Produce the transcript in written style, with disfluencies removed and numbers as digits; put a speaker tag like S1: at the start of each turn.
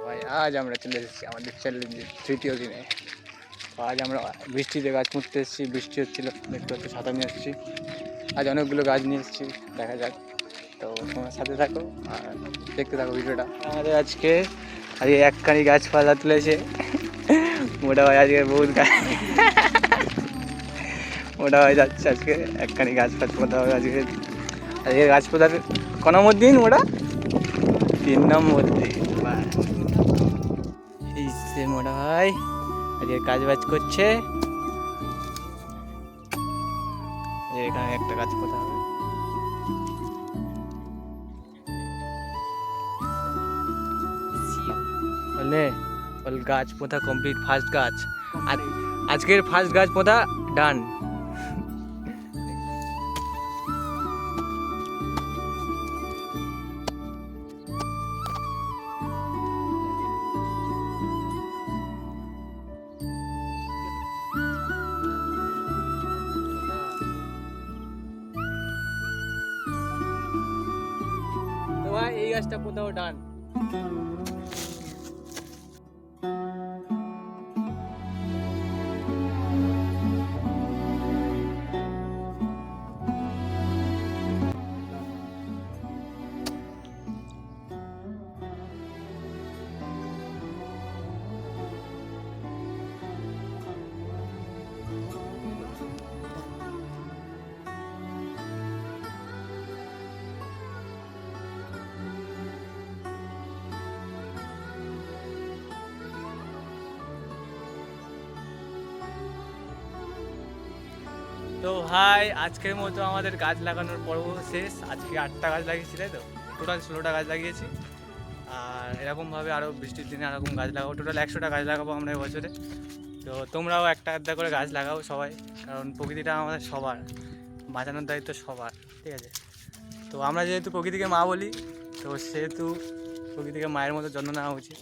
S1: ভাই আজ আমরা চলে এসেছি আমাদের চ্যালেঞ্জের তৃতীয় দিনে। তো আজ আমরা বৃষ্টিতে গাছ পুঁততে এসেছি, বৃষ্টি হচ্ছিলো, দেখতে পাচ্ছি ছাতা নিয়ে এসেছি। আজ অনেকগুলো গাছ নিয়ে এসেছি, দেখা যাক। তো তোমার সাথে থাকো আর দেখতে থাকো ভিডিওটা। আমাদের আজকে একখানি গাছপালা তুলেছে মোটা ভাই, আজকে বহুত গাছ মোটা ভাই যাচ্ছে আজকে একখানি গাছ পোতা হবে আজকে। আজকে গাছ পোতার ক নম্বর দিন? ওটা 3 নম্বর দিন। এই সে মোটা ভাই আজকে কাজ বাজ করছে। এখানে একটা গাছ পোতা হবে। বললে বল গাছ পোতা কমপ্লিট, ফার্স্ট গাছ। আর আজকের ফার্স্ট গাছ পোতা ডান। তো ভাই এই গাছটা পোতাও ডান। তো ভাই আজকের মতো আমাদের গাছ লাগানোর পর্ব শেষ। আজকে 8টা গাছ লাগিয়েছি, তাই তো? টোটাল 16টা গাছ লাগিয়েছি। আর এরকমভাবে আরও বৃষ্টির দিনে এরকম গাছ লাগাবো, টোটাল 100টা গাছ লাগাবো আমরা এবছরে। তো তোমরাও একটা আধটা করে গাছ লাগাও সবাই, কারণ প্রকৃতিটা আমাদের সবার, বাঁচানোর দায়িত্ব সবার, ঠিক আছে? তো আমরা যেহেতু প্রকৃতিকে মা বলি, তো সেহেতু প্রকৃতিকে মায়ের মতো যত্ন নেওয়া উচিত।